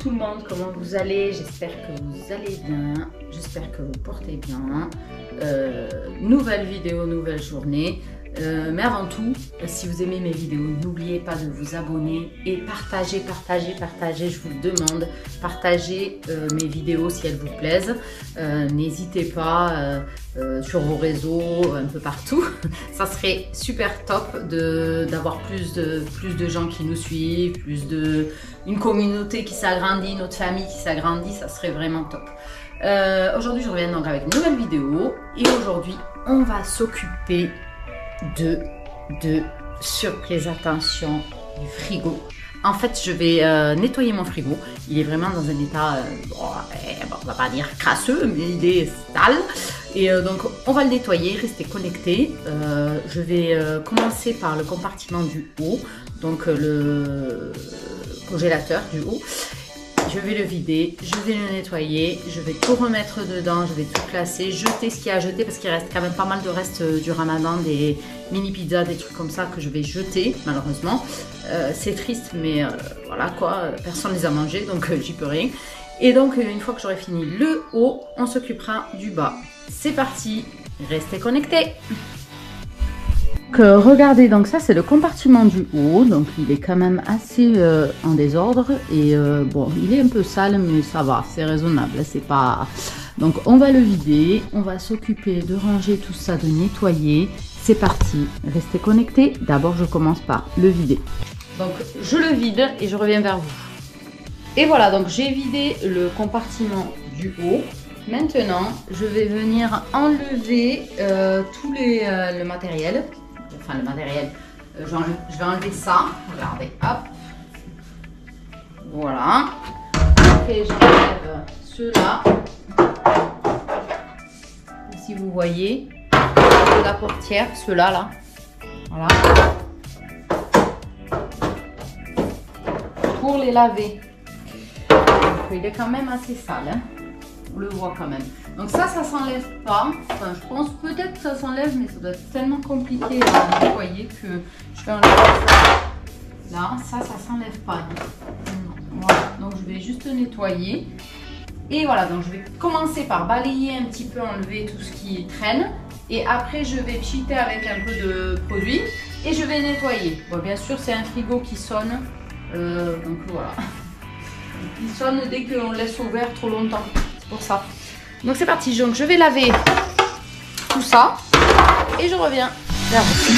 tout le monde, comment vous allez? J'espère que vous allez bien, j'espère que vous portez bien. Nouvelle vidéo, nouvelle journée. Mais avant tout, si vous aimez mes vidéos, n'oubliez pas de vous abonner et partagez, je vous le demande. Partagez mes vidéos si elles vous plaisent. N'hésitez pas sur vos réseaux, un peu partout. Ça serait super top d'avoir plus de gens qui nous suivent, une communauté qui s'agrandit, notre famille qui s'agrandit, ça serait vraiment top. Aujourd'hui, je reviens donc avec une nouvelle vidéo et aujourd'hui, on va s'occuper de surprise, attention, du frigo. En fait, je vais nettoyer mon frigo. Il est vraiment dans un état, on va pas dire crasseux, mais il est sale. Et donc, on va le nettoyer, restez connectés. Je vais commencer par le compartiment du haut, donc le congélateur du haut. Je vais le vider, je vais le nettoyer, je vais tout remettre dedans, je vais tout classer, jeter ce qu'il y a à jeter parce qu'il reste quand même pas mal de restes du ramadan, des mini pizzas, des trucs comme ça que je vais jeter malheureusement. C'est triste mais voilà quoi, personne ne les a mangés donc j'y peux rien. Et donc une fois que j'aurai fini le haut, on s'occupera du bas. C'est parti, restez connectés. Regardez, donc ça c'est le compartiment du haut, donc il est quand même assez en désordre et bon, il est un peu sale mais ça va, c'est raisonnable, c'est pas... Donc on va le vider, on va s'occuper de ranger tout ça, de nettoyer. C'est parti, restez connectés. D'abord je commence par le vider. Donc je le vide et je reviens vers vous. Et voilà, donc j'ai vidé le compartiment du haut. Maintenant je vais venir enlever tout le matériel. Enfin le matériel, je vais enlever ça, regardez, hop, voilà, après j'enlève ceux-là, si vous voyez, la portière, ceux-là, là, voilà, pour les laver, donc il est quand même assez sale, hein. On le voit quand même. Donc ça s'enlève pas. Enfin, je pense peut-être que ça s'enlève, mais ça doit être tellement compliqué à nettoyer que je vais enlever ça. Là, ça s'enlève pas. Voilà. Donc je vais juste nettoyer. Et voilà, donc je vais commencer par balayer un petit peu, enlever tout ce qui traîne. Et après, je vais pchiter avec un peu de produit et je vais nettoyer. Bon, bien sûr, c'est un frigo qui sonne. Donc voilà. Il sonne dès qu'on le laisse ouvert trop longtemps. Pour ça. Donc c'est parti, donc je vais laver tout ça et je reviens vers vous.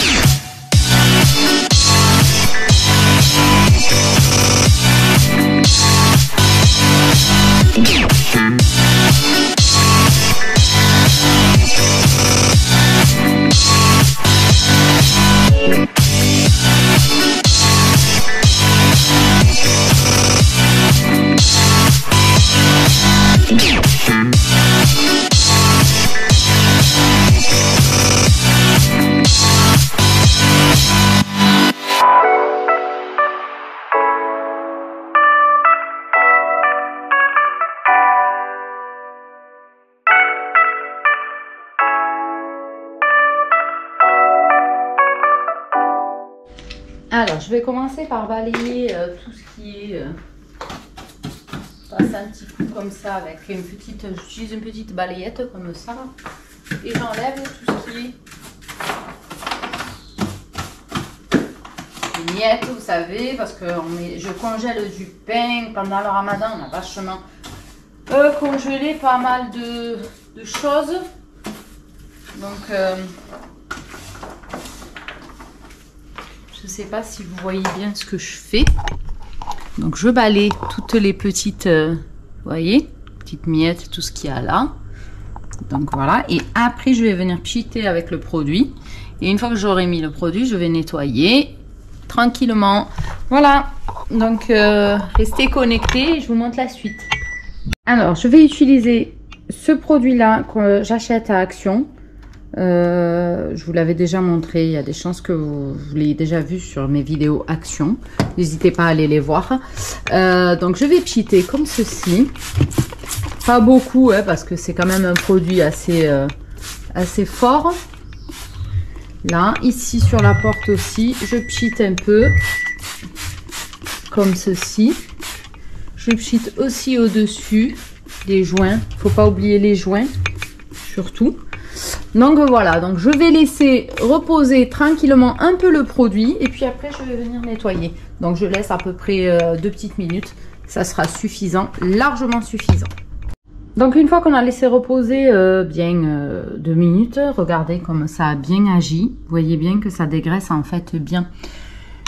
Alors, je vais commencer par balayer tout ce qui est... passer un petit coup comme ça avec une petite... J'utilise une petite balayette comme ça. Et j'enlève tout ce qui est miettes, vous savez, parce que je congèle du pain pendant le ramadan. On a vachement congelé pas mal de choses. Donc... je ne sais pas si vous voyez bien ce que je fais. Donc je balaye toutes les petites, vous voyez, petites miettes, tout ce qu'il y a là. Donc voilà. Et après je vais venir pchiter avec le produit. Et une fois que j'aurai mis le produit, je vais nettoyer tranquillement. Voilà. Donc restez connectés et je vous montre la suite. Alors je vais utiliser ce produit là que j'achète à Action. Je vous l'avais déjà montré, il y a des chances que vous l'ayez déjà vu sur mes vidéos Action. N'hésitez pas à aller les voir. Donc je vais pchiter comme ceci. Pas beaucoup hein, parce que c'est quand même un produit assez fort. Là, ici sur la porte aussi, je pchite un peu comme ceci. Je pchite aussi au-dessus les joints. Faut pas oublier les joints, surtout. Donc voilà, donc je vais laisser reposer tranquillement un peu le produit et puis après je vais venir nettoyer. Donc je laisse à peu près 2 petites minutes, ça sera suffisant, largement suffisant. Donc une fois qu'on a laissé reposer bien 2 minutes, regardez comme ça a bien agi. Vous voyez bien que ça dégraisse en fait bien.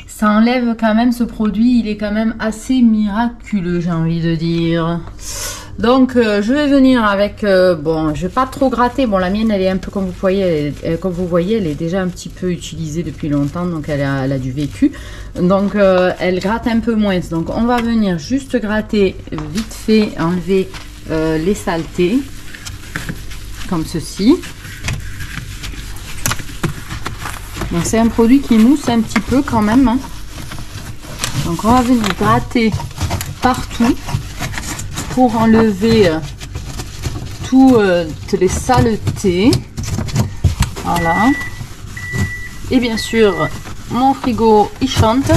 Ça enlève quand même ce produit, il est quand même assez miraculeux, j'ai envie de dire. Donc je vais venir avec, bon, je vais pas trop gratter. Bon, la mienne elle est un peu comme vous voyez, elle est déjà un petit peu utilisée depuis longtemps, donc elle a du vécu. Donc elle gratte un peu moins. Donc on va venir juste gratter vite fait, enlever les saletés, comme ceci. Donc c'est un produit qui mousse un petit peu quand même, hein. Donc on va venir gratter partout pour enlever toutes les saletés. Voilà. Et bien sûr, mon frigo il chante.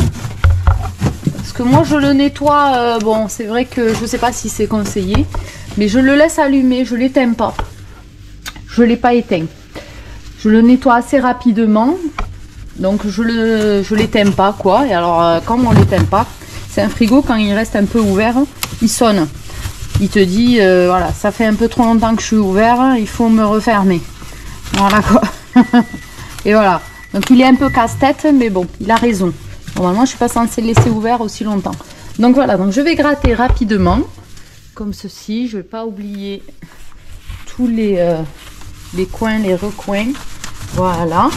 Parce que moi je le nettoie, bon c'est vrai que je sais pas si c'est conseillé, mais je le laisse allumer, je l'éteins pas. Je l'ai pas éteint. Je le nettoie assez rapidement. Donc je l'éteins pas quoi. Et alors comme on l'éteint pas, c'est un frigo quand il reste un peu ouvert, il sonne. Il te dit voilà, ça fait un peu trop longtemps que je suis ouvert, il faut me refermer. Voilà quoi. Et voilà. Donc il est un peu casse-tête, mais bon, il a raison. Normalement je suis pas censée le laisser ouvert aussi longtemps. Donc voilà, donc je vais gratter rapidement. Comme ceci, je vais pas oublier tous les coins, les recoins. Voilà.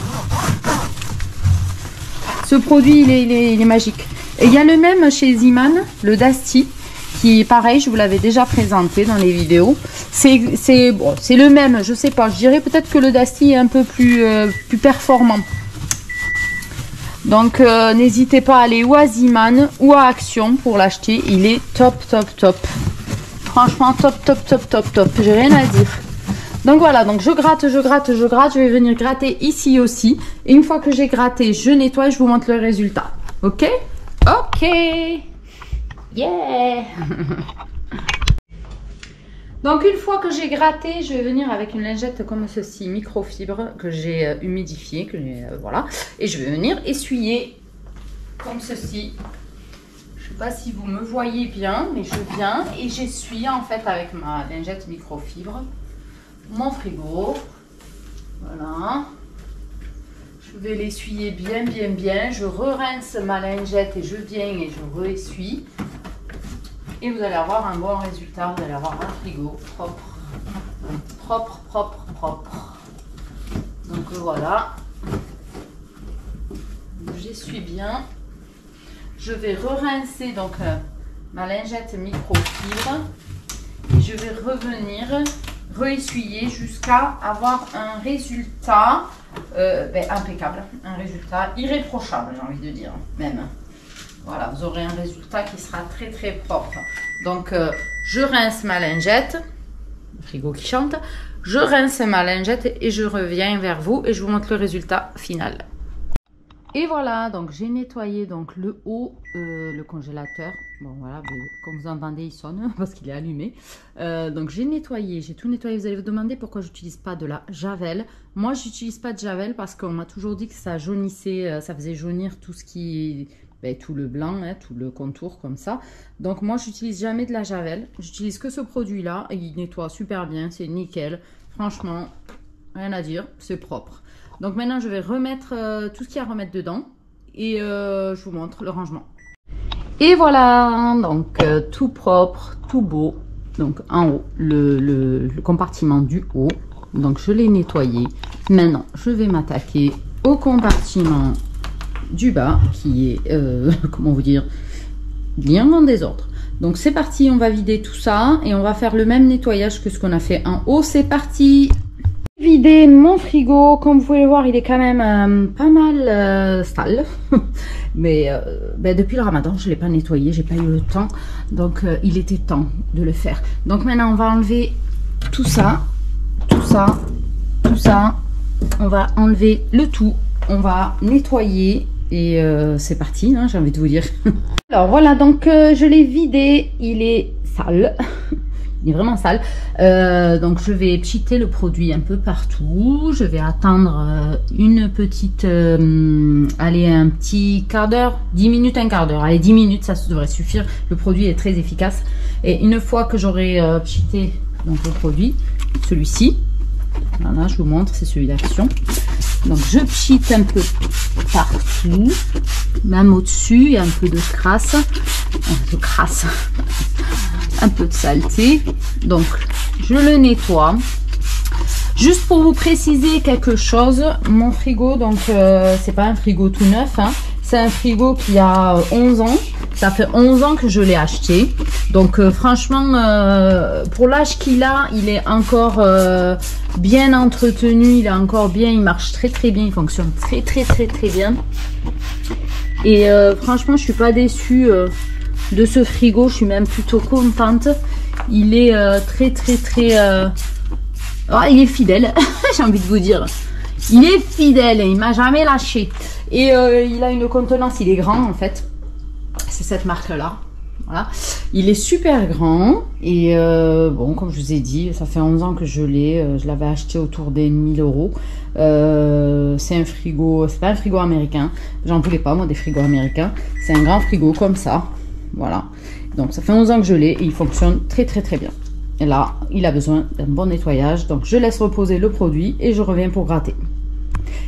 Ce produit, il est magique. Et il y a le même chez Ziman, le Dasti, qui est pareil, je vous l'avais déjà présenté dans les vidéos. C'est bon, le même, je sais pas. Je dirais peut-être que le Dasti est un peu plus performant. Donc n'hésitez pas à aller ou à Ziman ou à Action pour l'acheter. Il est top, top, top. Franchement, top, top, top, top, top. J'ai rien à dire. Donc voilà, donc je gratte, je gratte, je gratte. Je vais venir gratter ici aussi. Et une fois que j'ai gratté, je nettoie et je vous montre le résultat. Ok? Ok. Yeah. Donc une fois que j'ai gratté, je vais venir avec une lingette comme ceci, microfibre, que j'ai humidifiée, voilà. Et je vais venir essuyer comme ceci. Je ne sais pas si vous me voyez bien, mais je viens et j'essuie en fait avec ma lingette microfibre mon frigo. Voilà. Je vais l'essuyer bien, bien, bien. Je re-rince ma lingette et je viens et je re-essuie. Et vous allez avoir un bon résultat. Vous allez avoir un frigo propre. Propre, propre, propre. Donc voilà. J'essuie bien. Je vais re-rincer donc ma lingette microfibre. Et je vais revenir re-essuyer jusqu'à avoir un résultat impeccable, un résultat irréprochable, j'ai envie de dire, même. Voilà, vous aurez un résultat qui sera très très propre. Donc je rince ma lingette, le frigo qui chante, je rince ma lingette et je reviens vers vous et je vous montre le résultat final. Et voilà, donc j'ai nettoyé donc le haut, le congélateur. Bon voilà, comme vous entendez, il sonne parce qu'il est allumé. Donc j'ai nettoyé, j'ai tout nettoyé. Vous allez vous demander pourquoi j'utilise pas de la javel. Moi, j'utilise pas de javel parce qu'on m'a toujours dit que ça jaunissait, ça faisait jaunir tout ce qui, tout le blanc, hein, tout le contour comme ça. Donc moi, j'utilise jamais de la javel. J'utilise que ce produit-là et il nettoie super bien, c'est nickel. Franchement, rien à dire, c'est propre. Donc maintenant, je vais remettre tout ce qu'il y a à remettre dedans et je vous montre le rangement. Et voilà, donc tout propre, tout beau. Donc en haut, le compartiment du haut. Donc je l'ai nettoyé. Maintenant, je vais m'attaquer au compartiment du bas qui est, comment vous dire, bien en désordre. Donc c'est parti, on va vider tout ça et on va faire le même nettoyage que ce qu'on a fait en haut. C'est parti! Vider mon frigo, comme vous pouvez le voir, il est quand même pas mal sale. Mais depuis le ramadan, je ne l'ai pas nettoyé, j'ai pas eu le temps. Donc il était temps de le faire. Donc maintenant, on va enlever tout ça, tout ça, tout ça. On va enlever le tout. On va nettoyer Et c'est parti, hein, j'ai envie de vous dire. Alors voilà, donc je l'ai vidé, il est sale. Il est vraiment sale. Donc je vais pchiter le produit un peu partout. Je vais attendre une petite... allez, un petit quart d'heure, 10 minutes, un quart d'heure. Allez, 10 minutes, ça devrait suffire. Le produit est très efficace. Et une fois que j'aurai pchité donc, le produit, celui-ci, voilà, je vous montre, c'est celui d'Action. Donc je pchite un peu partout, même au-dessus, il y a un peu de crasse. Je crasse. Un peu de saleté, donc je le nettoie. Juste pour vous préciser quelque chose, mon frigo, donc c'est pas un frigo tout neuf, hein, c'est un frigo qui a 11 ans. Ça fait 11 ans que je l'ai acheté, donc franchement pour l'âge qu'il a, il est encore bien entretenu, il est encore bien, il marche très très bien, il fonctionne très bien. Et franchement je suis pas déçue de ce frigo, je suis même plutôt contente. Il est très oh, il est fidèle. J'ai envie de vous dire, il est fidèle, il m'a jamais lâché. Et il a une contenance, il est grand en fait, c'est cette marque là, voilà. Il est super grand et bon, comme je vous ai dit, ça fait 11 ans que je l'ai, je l'avais acheté autour des 1000 €. C'est un frigo, c'est pas un frigo américain, j'en voulais pas moi des frigos américains, c'est un grand frigo comme ça. Voilà, donc ça fait 11 ans que je l'ai et il fonctionne très bien. Et là, il a besoin d'un bon nettoyage, donc je laisse reposer le produit et je reviens pour gratter.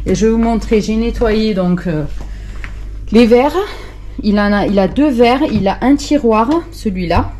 Et je vais vous montrer, j'ai nettoyé donc les verres. Il a 2 verres, il a un tiroir, celui-là,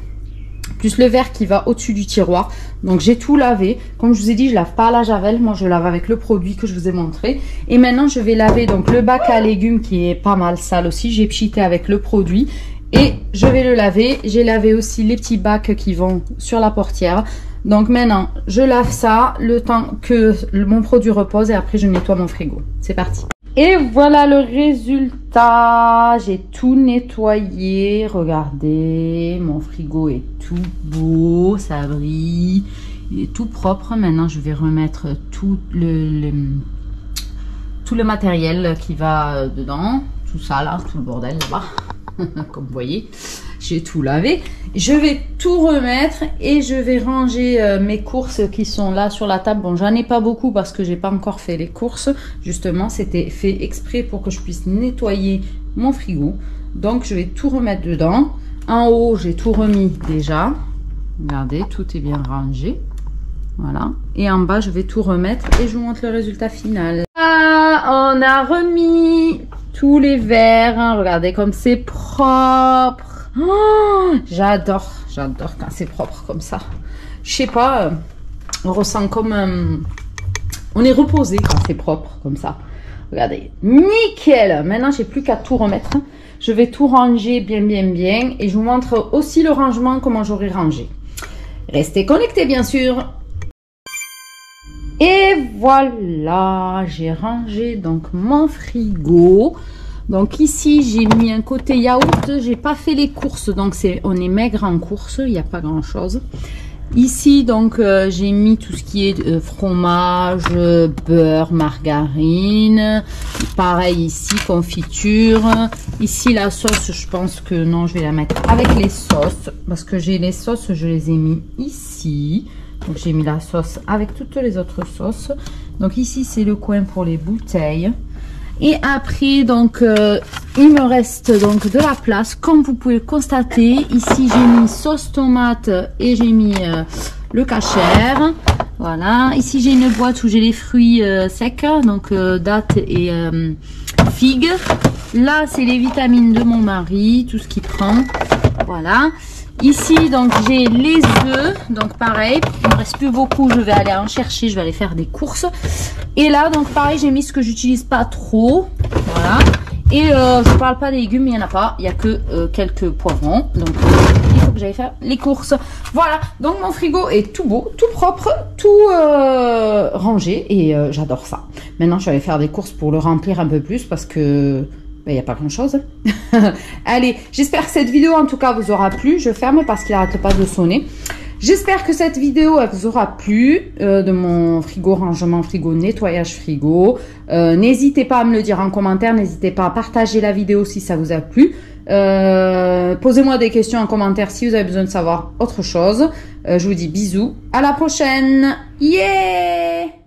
plus le verre qui va au-dessus du tiroir. Donc j'ai tout lavé. Comme je vous ai dit, je lave pas à la javel, moi je lave avec le produit que je vous ai montré. Et maintenant je vais laver donc le bac à légumes qui est pas mal sale aussi. J'ai pchité avec le produit. Et je vais le laver. J'ai lavé aussi les petits bacs qui vont sur la portière. Donc maintenant, je lave ça le temps que mon produit repose et après je nettoie mon frigo. C'est parti. Et voilà le résultat. J'ai tout nettoyé. Regardez, mon frigo est tout beau, ça brille. Il est tout propre. Maintenant, je vais remettre tout le matériel qui va dedans. Tout ça là, tout le bordel là-bas. Comme vous voyez, j'ai tout lavé. Je vais tout remettre et je vais ranger mes courses qui sont là sur la table. Bon, j'en ai pas beaucoup parce que j'ai pas encore fait les courses. Justement, c'était fait exprès pour que je puisse nettoyer mon frigo. Donc, je vais tout remettre dedans. En haut, j'ai tout remis déjà. Regardez, tout est bien rangé. Voilà. Et en bas, je vais tout remettre et je vous montre le résultat final. Ah, on a remis tous les verres, hein. Regardez comme c'est propre. Oh, j'adore quand c'est propre comme ça. Je sais pas, on ressent comme on est reposé quand c'est propre comme ça. Regardez, nickel. Maintenant j'ai plus qu'à tout remettre. Je vais tout ranger bien et je vous montre aussi le rangement, comment j'aurai rangé. Restez connectés bien sûr. Et voilà, j'ai rangé donc mon frigo. Donc ici, j'ai mis un côté yaourt. J'ai pas fait les courses, donc on est maigre en courses. Il n'y a pas grand chose. Ici, donc, j'ai mis tout ce qui est fromage, beurre, margarine. Pareil ici, confiture. Ici, la sauce, je pense que non, je vais la mettre avec les sauces. Parce que j'ai les sauces, je les ai mis ici. Donc j'ai mis la sauce avec toutes les autres sauces. Donc ici c'est le coin pour les bouteilles. Et après donc il me reste donc de la place. Comme vous pouvez le constater, ici j'ai mis sauce tomate et j'ai mis le cachère. Voilà. Ici j'ai une boîte où j'ai les fruits secs, donc dattes et figues. Là c'est les vitamines de mon mari, tout ce qu'il prend. Voilà. Ici, donc, j'ai les œufs. Donc, pareil, il me reste plus beaucoup. Je vais aller en chercher. Je vais aller faire des courses. Et là, donc, pareil, j'ai mis ce que j'utilise pas trop. Voilà. Et je parle pas des légumes, il n'y en a pas. Il n'y a que quelques poivrons. Donc, il faut que j'aille faire les courses. Voilà. Donc, mon frigo est tout beau, tout propre, tout rangé. Et j'adore ça. Maintenant, je vais aller faire des courses pour le remplir un peu plus parce que... il n'y a pas grand chose. Allez, j'espère que cette vidéo en tout cas vous aura plu. Je ferme parce qu'il n'arrête pas de sonner. J'espère que cette vidéo elle vous aura plu, de mon frigo, rangement frigo, nettoyage frigo. N'hésitez pas à me le dire en commentaire, n'hésitez pas à partager la vidéo si ça vous a plu. Posez-moi des questions en commentaire si vous avez besoin de savoir autre chose. Je vous dis bisous, à la prochaine. Yeah!